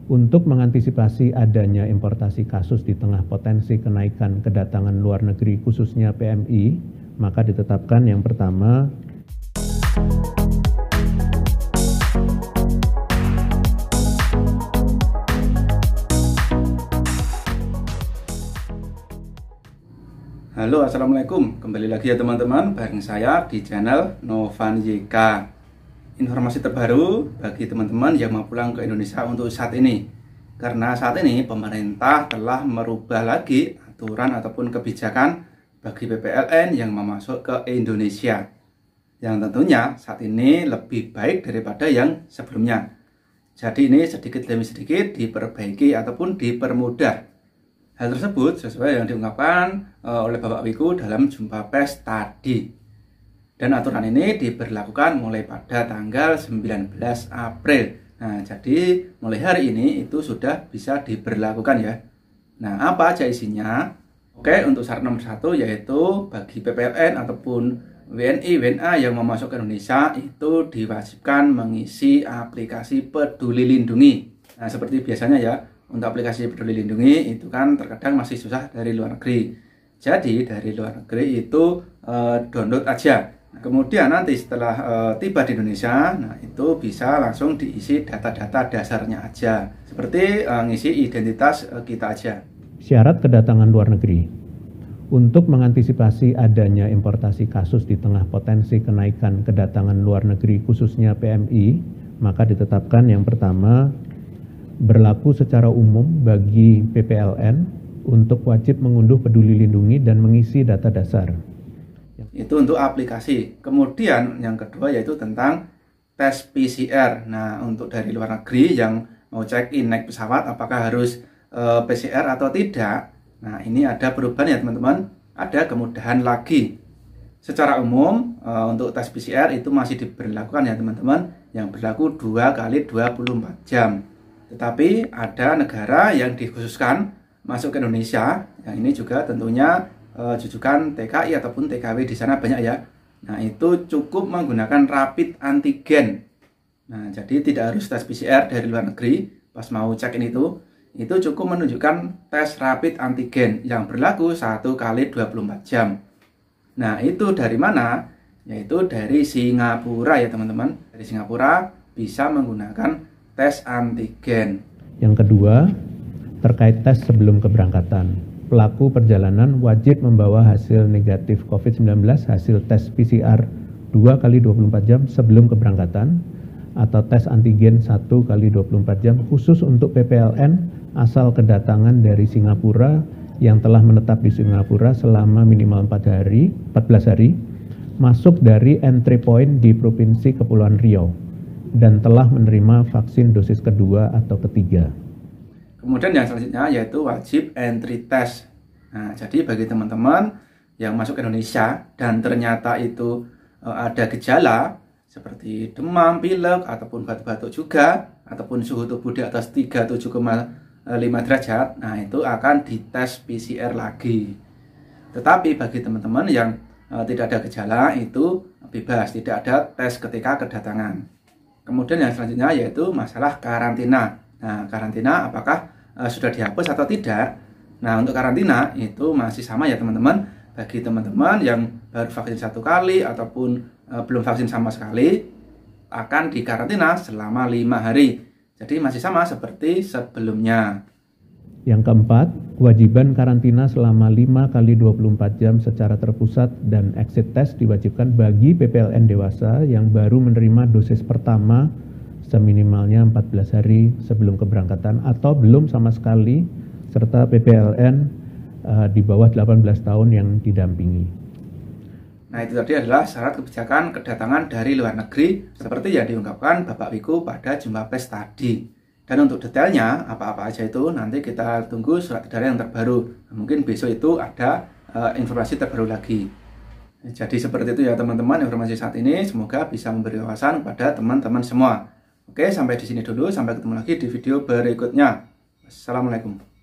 Untuk mengantisipasi adanya importasi kasus di tengah potensi kenaikan kedatangan luar negeri khususnya PMI, maka ditetapkan yang pertama, Halo, assalamualaikum. Kembali lagi ya teman-teman, bareng saya di channel Novan YK. Informasi terbaru bagi teman-teman yang mau pulang ke Indonesia untuk saat ini. Karena saat ini pemerintah telah merubah lagi aturan ataupun kebijakan bagi PPLN yang mau masuk ke Indonesia. Yang tentunya saat ini lebih baik daripada yang sebelumnya. Jadi ini sedikit demi sedikit diperbaiki ataupun dipermudah. Hal tersebut sesuai yang diungkapkan oleh Bapak Wiku dalam jumpa pers tadi. Dan aturan ini diberlakukan mulai pada tanggal 19 April. Nah, jadi mulai hari ini itu sudah bisa diberlakukan ya. Nah, apa aja isinya? Oke, untuk syarat nomor 1 yaitu bagi PPLN ataupun WNI, WNA yang mau masuk ke Indonesia itu diwajibkan mengisi aplikasi Peduli Lindungi. Nah, seperti biasanya ya. Untuk aplikasi Peduli Lindungi itu kan terkadang masih susah dari luar negeri. Jadi dari luar negeri itu download aja. Nah, kemudian nanti setelah tiba di Indonesia, nah itu bisa langsung diisi data-data dasarnya aja. Seperti ngisi identitas kita aja. Syarat kedatangan luar negeri. Untuk mengantisipasi adanya importasi kasus di tengah potensi kenaikan kedatangan luar negeri khususnya PMI, maka ditetapkan yang pertama, berlaku secara umum bagi PPLN untuk wajib mengunduh Peduli Lindungi dan mengisi data dasar. Itu untuk aplikasi. Kemudian yang kedua yaitu tentang tes PCR. Nah, untuk dari luar negeri yang mau check-in naik pesawat apakah harus PCR atau tidak. Nah, ini ada perubahan ya teman-teman. Ada kemudahan lagi. Secara umum untuk tes PCR itu masih diberlakukan ya teman-teman, yang berlaku 2 kali 24 jam. Tetapi ada negara yang dikhususkan masuk ke Indonesia, yang ini juga tentunya jujukan TKI ataupun TKW di sana banyak ya. Nah, itu cukup menggunakan rapid antigen. Nah, jadi tidak harus tes PCR dari luar negeri pas mau check-in itu cukup menunjukkan tes rapid antigen yang berlaku 1 kali 24 jam. Nah, itu dari mana? Yaitu dari Singapura ya teman-teman. Dari Singapura bisa menggunakan tes antigen. Yang kedua, terkait tes sebelum keberangkatan. Pelaku perjalanan wajib membawa hasil negatif COVID-19 hasil tes PCR 2 kali 24 jam sebelum keberangkatan atau tes antigen 1 kali 24 jam khusus untuk PPLN asal kedatangan dari Singapura yang telah menetap di Singapura selama minimal 14 hari masuk dari entry point di Provinsi Kepulauan Riau dan telah menerima vaksin dosis kedua atau ketiga. Kemudian yang selanjutnya yaitu wajib entry test. Nah, jadi bagi teman-teman yang masuk ke Indonesia dan ternyata itu ada gejala seperti demam, pilek, ataupun batuk-batuk juga, ataupun suhu tubuh di atas 37,5 derajat, nah itu akan dites PCR lagi. Tetapi bagi teman-teman yang tidak ada gejala itu bebas, tidak ada tes ketika kedatangan. Kemudian yang selanjutnya yaitu masalah karantina. Nah, karantina apakah sudah dihapus atau tidak? Nah, untuk karantina itu masih sama ya teman-teman. Bagi teman-teman yang baru vaksin 1 kali ataupun belum vaksin sama sekali, akan dikarantina selama 5 hari. Jadi masih sama seperti sebelumnya. Yang keempat, kewajiban karantina selama 5 kali 24 jam secara terpusat dan exit test diwajibkan bagi PPLN dewasa yang baru menerima dosis pertama seminimalnya 14 hari sebelum keberangkatan atau belum sama sekali, serta PPLN di bawah 18 tahun yang didampingi. Nah, itu tadi adalah syarat kebijakan kedatangan dari luar negeri seperti yang diungkapkan Bapak Wiku pada jumpa pers tadi. Dan untuk detailnya apa-apa aja itu nanti kita tunggu surat edaran yang terbaru. Mungkin besok itu ada informasi terbaru lagi. Jadi seperti itu ya teman-teman informasi saat ini. Semoga bisa memberi wawasan kepada teman-teman semua. Oke, sampai di sini dulu. Sampai ketemu lagi di video berikutnya. Assalamualaikum.